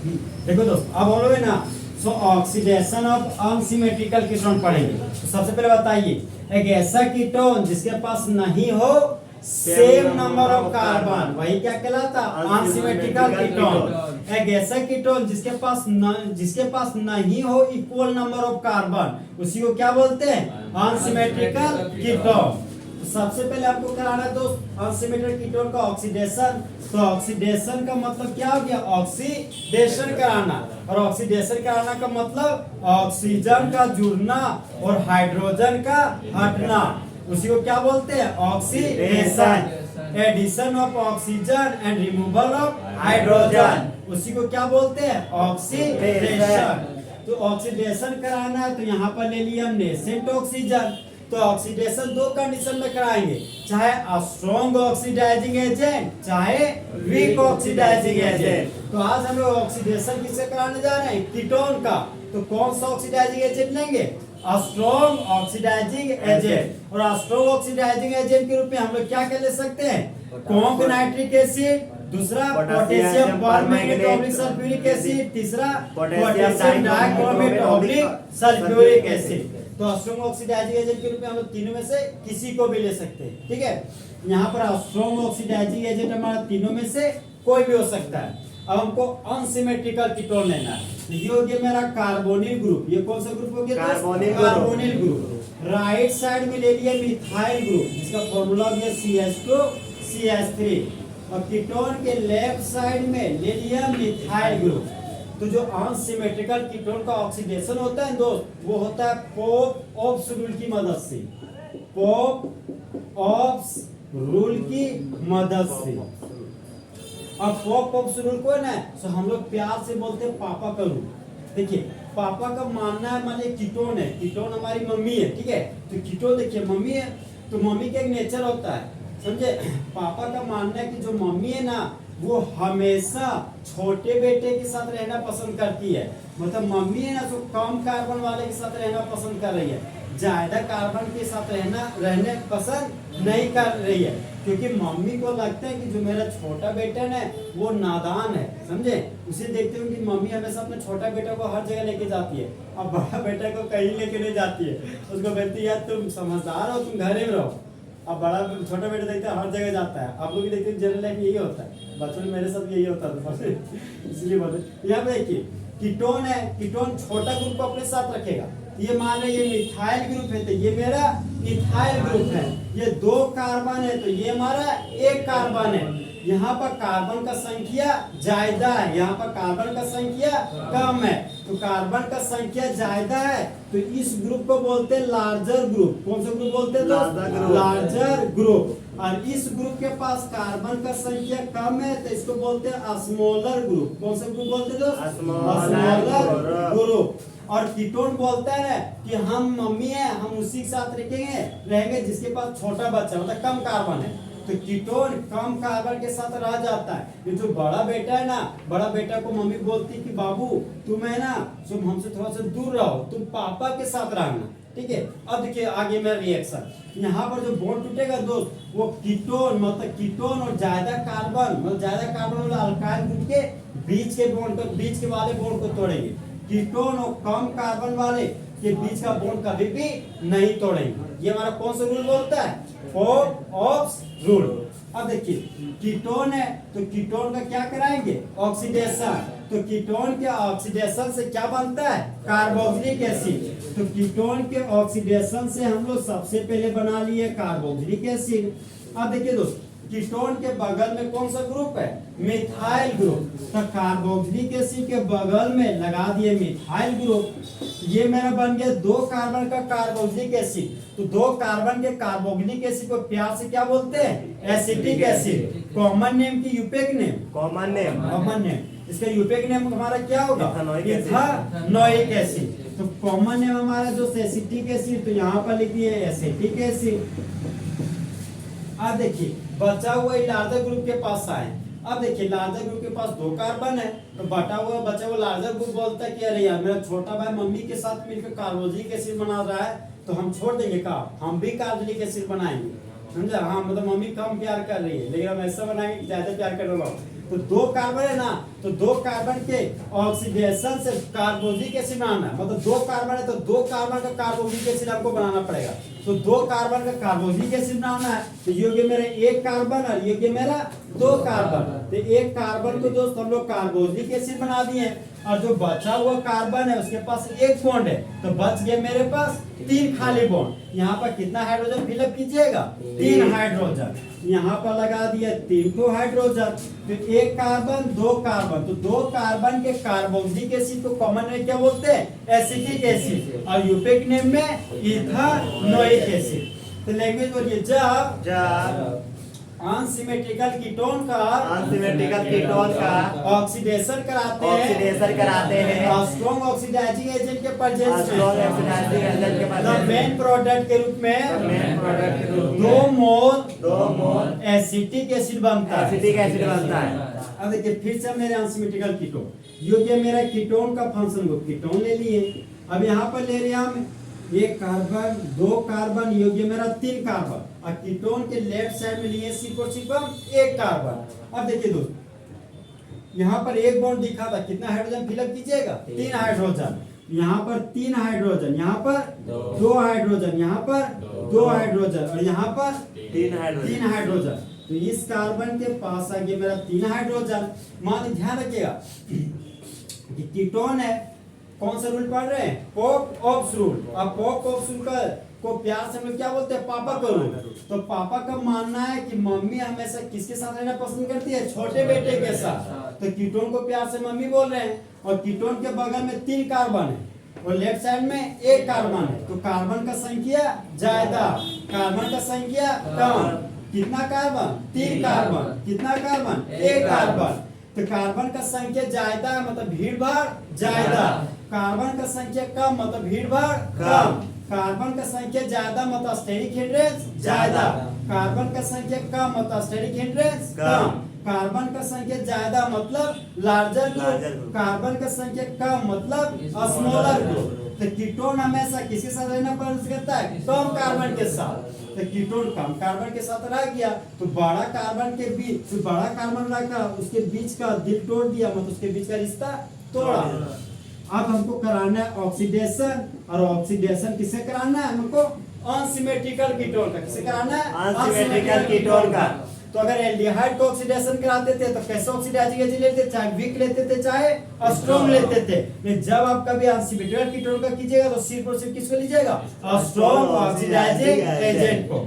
देखो दोस्त, अब हम लोग है ना सो ऑक्सीडेशन ऑफ अनसिमेट्रिकल कीटोन पढ़ेंगे। तो सबसे पहले बताइए एक ऐसा कीटोन जिसके पास नहीं हो सेम नंबर ऑफ कार्बन, वही क्या कहलाता? Unsymmetrical ketone. एक ऐसा कीटोन जिसके पास नहीं हो इक्वल नंबर ऑफ कार्बन, उसी को क्या बोलते हैं? Unsymmetrical ketone. तो सबसे पहले आपको कराना है दोस्त अनसिमेट्रिक कीटोन का ऑक्सीडेशन। तो ऑक्सीडेशन का मतलब क्या हो गया? ऑक्सीडेशन कराना। और ऑक्सीडेशन कराना का मतलब ऑक्सीजन का जुड़ना और हाइड्रोजन का हटना, उसी को क्या बोलते हैं? Oxidation. Addition of oxygen and removal of hydrogen, उसी को क्या बोलते हैं? ऑक्सीडेशन। तो ऑक्सीडेशन कराना है तो यहाँ पर ले लिया हमने नेसेंट ऑक्सीजन। तो ऑक्सीडेशन दो कंडीशन में कराएंगे, चाहे स्ट्रॉन्ग ऑक्सीडाइजिंग एजेंट चाहे वीक ऑक्सीडाइजिंग एजेंट। तो आज हम लोग ऑक्सीडेशन किससे कराने जा रहे हैं? कीटोन का। तो कौन सा ऑक्सीडाइजिंग एजेंट लेंगे? Strong oxidising agent. और स्ट्रॉन्ग ऑक्सीडाइजिंग एजेंट के रूप में हम लोग क्या क्या ले सकते हैं? कॉम्प नाइट्रिक एसिड, दूसरा potassium permanganate oblique sulphuric acid, तीसरा potassium dichromate oblique sulphuric acid. तो स्ट्रॉन्ग ऑक्सीडाइजिंग एजेंट के रूप में हम लोग तीनों में से किसी को भी ले सकते हैं, ठीक है। यहाँ पर स्ट्रॉन्ग ऑक्सीडाइजिंग एजेंट हमारा तीनों में से कोई भी हो सकता है। अब हमको अनसिमेट्रिकल कीटोन लेना है। ये हो गया मेरा कार्बोनिल ग्रुप। ये कौन सा ग्रुप हो गया? Carbonyl group. राइट साइड में ले लिया मिथाइल ग्रुप जिसका फॉर्मूला हो गया CH2 CH3। और कीटोन के लेफ्ट साइड में ले लिया मिथाइल ग्रुप। तो जो अनसिमेट्रिकल कीटोन का ऑक्सीडेशन होता है दोस्त, वो होता है पोप-ओप्स रूल की मदद से। पोप-ओप्स रूल की मदद से। अब पोप-ओप्स रूल को है ना तो हम लोग प्यार से बोलते हैं पापा का रूल। देखिए पापा का मानना है, मान लीजिए कीटोन है, कीटोन हमारी मम्मी है, ठीक है। तो कीटोन देखिए मम्मी है, तो मम्मी का एक नेचर होता है, समझे। पापा का मानना है कि जो मम्मी है ना वो हमेशा छोटे बेटे के साथ रहना पसंद करती है। मतलब मम्मी है ना तो कम कार्बन वाले के साथ रहना पसंद कर रही है, ज्यादा कार्बन के साथ रहने पसंद नहीं कर रही है। क्योंकि मम्मी को लगता है कि जो मेरा छोटा बेटा है वो नादान है, समझे। उसे देखते हुए कि मम्मी हमेशा अपने छोटा बेटा को हर जगह लेके जाती है, अब बड़ा बेटा को कहीं लेके नहीं जाती है। उसको बोलती है तुम समझदार हो, तुम घर में रहो। अब बड़ा छोटा बेटा देखते हैं हर जगह जाता है। आप लोग भी देखते हैं जनरल लाइफ यही होता है, बचपन में मेरे साथ यही होता था इसलिए बोलते। यहाँ पे देखिए कीटोन है, कीटोन छोटा ग्रुप को अपने साथ रखेगा। ये मान लो ये मिथाइल ग्रुप है तो ये मेरा मिथाइल ग्रुप है। ये 2 कार्बन है तो ये हमारा 1 कार्बन है। यहाँ पर कार्बन का संख्या ज्यादा है, यहाँ पर कार्बन का संख्या कम है। तो कार्बन का संख्या ज्यादा है तो इस ग्रुप को बोलते हैं लार्जर ग्रुप। कौन सा ग्रुप बोलते हैं? Larger group. और इस ग्रुप के पास कार्बन का संख्या कम है तो इसको बोलते हैं स्मॉलर ग्रुप। कौन सा ग्रुप बोलते हैं? Smaller group. और कीटोन बोलता है कि हम मम्मी है, हम उसी के साथ रहेंगे जिसके पास छोटा बच्चा मतलब कम कार्बन है। तो कीटोन कम कार्बन के साथ रह जाता है। ये जो बड़ा बेटा है ना, बड़ा बेटा को मम्मी बोलती है कि बाबू तुम है ना तुम हमसे थोड़ा सा दूर रहो, तुम पापा के साथ रहना, ठीक है। अब देखिए आगे मेरा रिएक्शन, यहाँ पर जो बॉन्ड टूटेगा दोस्त वो कीटोन मतलब कीटोन और ज्यादा कार्बन मतलब ज्यादा कार्बन वाला अल्काइल ग्रुप के बीच के बॉन्ड को, बीच के वाले बॉन्ड को तोड़ेंगे। कीटोन और कम कार्बन वाले के बीच का बॉन्ड कभी भी नहीं तोड़ेंगे। ये हमारा कौन सा रूल बोलता है? Pope-oops rule. अब देखिए कीटोन है तो कीटोन का क्या कराएंगे? ऑक्सीडेशन। तो कीटोन के ऑक्सीडेशन से क्या बनता है? Carboxylic acid. तो कीटोन के ऑक्सीडेशन से हम लोग सबसे पहले बना लिए कार्बोक्सिलिक एसिड। अब देखिए दोस्त कीटोन के बगल में कौन सा ग्रुप है? Methyl group. तो कार्बोक्सिलिक एसिड के बगल में लगा दिए मिथाइल ग्रुप। ये मेरा बन गया 2 कार्बन का कार्बोक्सिलिक एसिड। तो 2 कार्बन के कार्बोक्सिलिक एसिड को प्यार से क्या बोलते हैं? Acetic acid. कॉमन नेम की यूपेक नेम? Common name. इसका यूपेक नेम हमारा क्या होगा? Ethanoic acid. तो कॉमन नेम हमारा जो एसिटिक एसिड, तो यहाँ पर लिख दिए एसिटिक एसिड। अब देखिए बचा हुआ लार्जर ग्रुप के पास आए। अब देखिए लार्जर ग्रुप के पास 2 कार्बन है तो बचा हुआ लार्जर ग्रुप बोलता है कि अरे यार मेरा छोटा भाई मम्मी के साथ मिलकर कार्बोक्सिलिक एसिड बना रहा है तो हम छोड़ देंगे का, हम भी कार्बोक्सिलिक एसिड बनाएंगे, समझा। हाँ मतलब मम्मी कम प्यार कर रही है लेकिन हम ऐसा बनाएंगे ज्यादा प्यार कर रहा हूँ। तो दो कार्बन है ना, तो दो कार्बन के ऑक्सीडेशन से कार्बोक्सिलिक एसिड बनाना है, मतलब दो कार्बन है तो दो कार्बन का कार्बोक्सिलिक एसिड हमको बनाना पड़ेगा। तो दो कार्बन का कार्बोक्सिलिक एसिड बनाना है, तो ये हो गया मेरा एक कार्बन और ये हो गया मेरा दो कार्बन। तो एक कार्बन को दोस्त हम लोग कार्बोक्सिलिक एसिड बना दिए, और जो बचा हुआ कार्बन है उसके पास एक बॉन्ड है, तो बच गया मेरे पास तीन खाली बॉन्ड। यहाँ पर कितना हाइड्रोजन फिलअप कीजिएगा, तीन हाइड्रोजन। यहाँ पर लगा दिया तीन तो हाइड्रोजन, तो एक कार्बन दो कार्बन, तो दो कार्बन के कार्बोक्सिलिक एसिड को कॉमन में क्या बोलते हैं, एसिटिक एसिड, और यूपिक नेम में इथानोइक एसिड। तो लैंग्वेज बोलिए, जब अनसिमेट्रिकल कीटोन का ऑक्सीडेशन कराते हैं स्ट्रॉन्ग ऑक्सीडाइजिंग एजेंट के प्रेजेंस में, द मेन प्रोडक्ट के रूप में दो मोल एसिटिक एसिड बनता है। अब देखिए फिर से मेरे अनसिमेट्रिकल कीटोन, ये मेरा कीटोन का फंक्शन ग्रुप कीटोन ले लिए। अब यहाँ पर ले रहे हम एक कार्बन दो कार्बन, योग्य मेरा तीन कार्बन, और कीटोन के लेफ्ट साइड में लिए सिकोसिकम एक कार्बन। अब देखिए दोस्त, यहाँ पर एक बॉन्ड दिखा था, कितना हाइड्रोजन फिलअप कीजिएगा, तीन हाइड्रोजन। यहाँ पर तीन हाइड्रोजन, यहाँ पर दो हाइड्रोजन, यहाँ पर दो हाइड्रोजन, और यहाँ पर तीन हाइड्रोजन। तो इस कार्बन के पास आ गया मेरा तीन हाइड्रोजन। मान ध्यान रखिएगा कि कीटोन है, कौन सा रूल पढ़ रहे हैं, पोप-ऑप्स रूल। अब पोप-ऑप्स रूल को प्यार से हम लोग क्या बोलते हैं, पापा का रूल। तो पापा का मानना है कि मम्मी हमेशा किसके साथ रहना पसंद करती है, छोटे बेटे के साथ। तो कीटोन को प्यार से मम्मी बोल रहे हैं, और कीटोन के बगल में तीन कार्बन है और लेफ्ट साइड में एक कार्बन है, तो कार्बन का संख्या ज्यादा, कार्बन का संख्या कम। कितना कार्बन, तीन कार्बन, कितना कार्बन, एक कार्बन। तो कार्बन का संख्या ज्यादा मतलब भीड़ भाड़ ज्यादा, कार्बन का संख्या कम मतलब भीड़ भाड़ कम। कार्बन का संख्या ज्यादा मतलब स्टेरिक हिंड्रेंस ज्यादा, कार्बन का संख्या कम मतलब स्टेरिक हिंड्रेंस कम। कार्बन का संख्या ज्यादा मतलब लार्जर ग्रुप, कार्बन का संख्या कम मतलब स्मॉलर ग्रुप। तो कीटोन हमेशा किसके साथ रहना पसंद करता है, कम कार्बन के साथ। तो कीटोन कम कार्बन के साथ रह गया, तो बड़ा कार्बन के बीच, तो बड़ा कार्बन रखा, उसके बीच का दिल तोड़ दिया, मतलब उसके बीच का रिश्ता तोड़ा। अब हमको कराना है ऑक्सीडेशन, और ऑक्सीडेशन किसे कराना है हमको, अनसिमेट्रिकल कीटोन का। किसे कराना है, अनसिमेट्रिकल कीटोन का। तो अगर एल्डिहाइड को ऑक्सीडेशन कराते थे तो कैसे ऑक्सीडाइजिंग एजेंट लेते, चाहे वीक लेते थे चाहे स्ट्रॉन्ग लेते थे। लेकिन जब आप कभी अनसिमेट्रिकल कीटोन का कीजिएगा तो सिर्फ और सिर्फ किसको लीजिएगा, स्ट्रॉन्ग ऑक्सीडाइजिंग एजेंट को।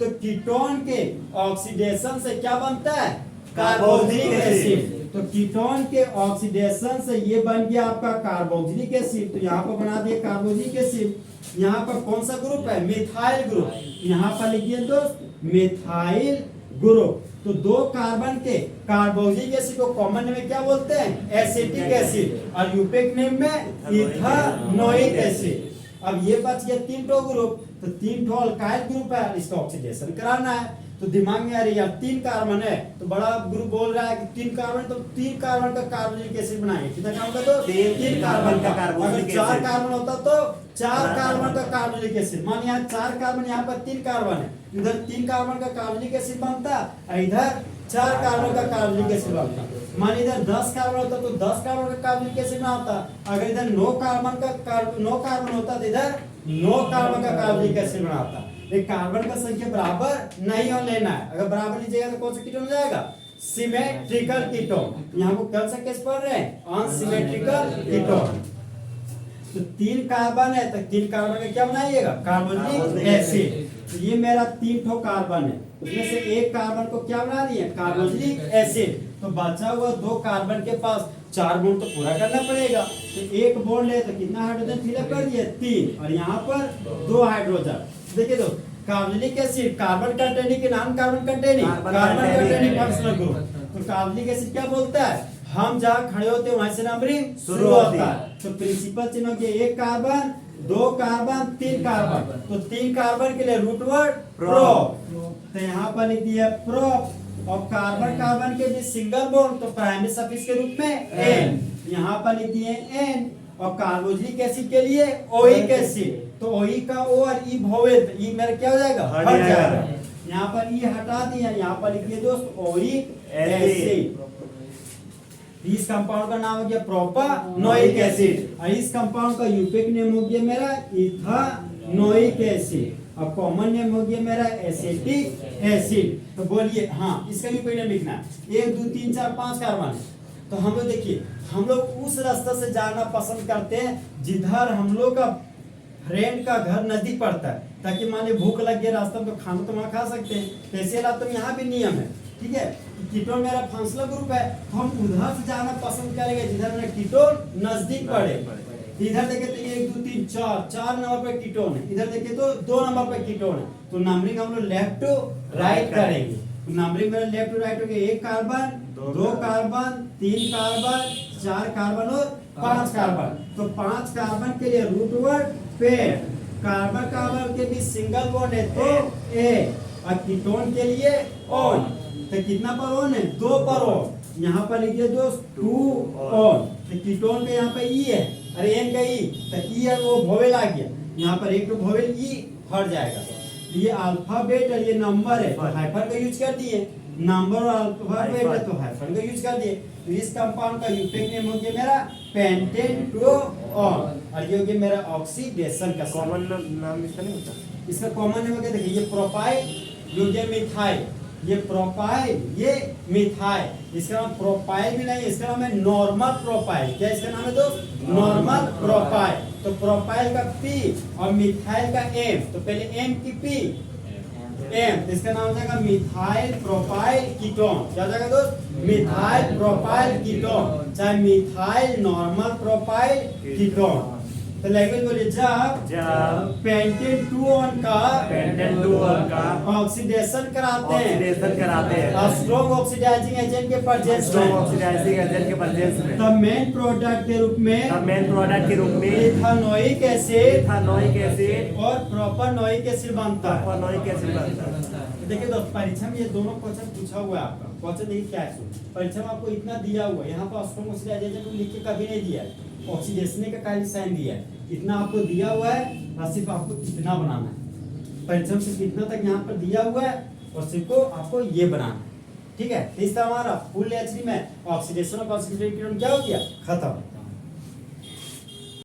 तो कीटोन के ऑक्सीडेशन से क्या बनता है, कार्बोक्सिलिक एसिड। तो कीटोन के ऑक्सीडेशन से ये बन गया आपका कार्बोक्सिलिक एसिड। तो यहाँ पर बना दिया कार्बोक्सिलिक एसिड। यहाँ पर कौन सा ग्रुप है, मिथाइल ग्रुप। यहाँ पर लिखिए दोस्त, मिथाइल ग्रुप। तो दो कार्बन के कार्बोक्सिलिक एसिड को कॉमन में क्या बोलते हैं, एसिटिक एसिड, और यूपिक नेम में इथानोइक एसिड। अब ये बच गया तीन टो ग्रुप, तो तीन टो अल्काइल ग्रुप है, इसका ऑक्सीडेशन कराना है। तो दिमाग में आ रही है, तीन कार्बन है तो बड़ा ग्रुप बोल रहा है कि तीन कार्बन, तो तीन कार्बन का कार्बोक्सिलिक एसिड बनाइए। कितना कार्बन का, तो तीन कार्बन का कार्बोक्सिलिक एसिड। चार कार्बन होता तो चार कार्बन का कार्बोक्सिलिक एसिड। मान यहाँ चार कार्बन, यहाँ पर तीन कार्बन है, इधर तीन कार्बन का कार्बोक्सिलिक एसिड बनता, इधर चार कार्बन का कार्बोक्सिलिक एसिड बनता। मान इधर 10 कार्बन होता तो 10 कार्बन का कार्बोक्सिलिक एसिड बनता। अगर इधर 9 कार्बन होता तो इधर 9 कार्बन का कार्बोक्सिलिक एसिड बनाता। एक कार्बन का संख्या बराबर नहीं हो लेना है, अगर बराबर लीजिएगा तो कौन सा कीटोन हो जाएगा, सिमेट्रिकल कीटोन। यहाँ को कौन सा केस पढ़ रहे हैं, अनसिमेट्रिकल कीटोन। तो तीन कार्बन है तो तीन कार्बन का क्या बनाइएगा, कार्बोक्सिलिक एसिड। तो ये मेरा तीन ठो कार्बन है, उसमें से एक कार्बन को क्या बना दिए, कार्बोक्सिलिक एसिड। तो बचा हुआ दो कार्बन के पास चार बॉन्ड तो पूरा करना पड़ेगा। तो एक बॉन्ड ले तो कितना हाइड्रोजन फिलअप कर दिए, तीन, और यहाँ पर दो हाइड्रोजन। देखिए तो कार्बोक्सिलिक एसिड कार्बन कंटेनिंग के नाम, carbon containing, carbon containing functional group. तो कार्बोक्सिलिक एसिड क्या बोलता है, हम जहाँ खड़े होते हैं वहां से नंबरिंग शुरू होता है। तो प्रिंसिपल चिन्ह के एक कार्बन, दो कार्बन, तीन कार्बन। तो तीन कार्बन के लिए रूट वर्ड प्रो, तो यहाँ पर लिख दिया प्रो। और कार्बन कार्बन के बीच सिंगल बॉन्ड, तो प्राइमरी सफिक्स के रूप में एन, यहाँ पर लिख दिए एन। और कार्बोक्सिलिक एसिड के लिए ओइक एसिड, तो ओई का ओ और ई भोवेल, तो ई मेरा क्या हो जाएगा, हट जाएगा। यहाँ पर ई हटा दिया, यहाँ पर लिखिए दोस्त ओइक एसिड। इस कंपाउंड का नाम हो गया प्रोपानोइक एसिड और इस कंपाउंड का यूपिक नेम हो गया मेरा इथानोइक एसिड और कॉमन नेम हो गया मेरा एसिटिक एसिड। तो बोलिए हाँ इसका यूपिक नेम लिखना है। 1 2 3 4 5 कार्बन है। तो हम लोग देखिए हम लोग उस रास्ते से जाना पसंद करते हैं जिधर हम लोग का फ्रेंड का घर नजदीक पड़ता है, ताकि माने भूख लग गया रास्ते में तो खाना तो वहाँ खा सकते हैं। तो ऐसे रास्ते में यहाँ भी नियम है, ठीक है। कीटोन मेरा फंक्शनल ग्रुप है तो हम उधर से जाना पसंद करेंगे जिधर मेरा कीटोन नजदीक पड़े। इधर देखे तो 1 2 3 4 नंबर पर कीटोन है, इधर देखे तो 2 नंबर पर कीटोन है। तो नंबरिंग हम लोग लेफ्ट टू राइट करेंगे। तो नंबरिंग मेरा लेफ्ट टू राइट हो गया 1 कार्बन 2 कार्बन 3 कार्बन 4 कार्बन और 5 कार्बन। तो 5 कार्बन के लिए root word pair, carbon carbon के बीच सिंगल बॉन्ड है तो ए और कीटोन के लिए ऑन। तो कितना पर ऑन है 2 पर ऑन। यहाँ पर लिखिए दोस्त 2 ऑन। तो कीटोन का यहाँ पे ई है और एन का ई, तो ई है वो वोवेल आ गया, यहाँ पर एक तो वोवेल ई हट जाएगा। ये अल्फाबेट और ये नंबर है तो हाइफन का यूज कर दिए, नंबर और अल्फाबेट है तो हाइफन का यूज कर दिए। तो इस कंपाउंड का यूपिक नेम हो गया मेरा पेंटेटोन और ये हो गया मेरा ऑक्सीडेशन का कॉमन नाम इसका नहीं होता। इसका कॉमन नेम हो गया देखिए ये प्रोपाइल, ये हो गया मिथाइल, ये प्रोपाइल ये मिथाइल। इसका नाम प्रोपाइल भी नहीं, इसका नाम है नॉर्मल प्रोपाइल। क्या इसका नाम है दोस्त नॉर्मल प्रोपाइल। तो प्रोपाइल का P और मिथाइल का M, तो पहले M की P M, इसका नाम हो जाएगा मिथाइल प्रोपाइल कीटोन। क्या हो जाएगा दोस्त मिथाइल प्रोपाइल कीटोन, चाहे मिथाइल नॉर्मल प्रोपाइल कीटोन। तो लैंग्वेज बोलिए जब पेंटेटोन का ऑक्सीडेशन कराते हैं स्ट्रॉन्ग ऑक्सीडाइजिंग एजेंट के प्रेजेंस में द मेन प्रोडक्ट के रूप में इथानोइक एसिड और प्रोपानोइक एसिड बनता है। देखिए दोस्त परीक्षा में ये दोनों क्वेश्चन पूछा हुआ है आपका। क्वेश्चन देखिए क्या है, परीक्षा में आपको इतना दिया हुआ है, यहाँ पर स्ट्रॉन्ग ऑक्सीडाइजेशन को लिख के कभी नहीं दिया है, ऑक्सीडेशन का काली साइन दिया है, इतना आपको दिया हुआ है और सिर्फ आपको इतना बनाना है। परीक्षा में सिर्फ इतना तक यहाँ पर दिया हुआ है और सिर्फ आपको ये बनाना है, ठीक है। तो इस तरह हमारा फुल एचडी में ऑक्सीडेशन और कॉन्सेंट्रेटेड क्या हो गया खत्म।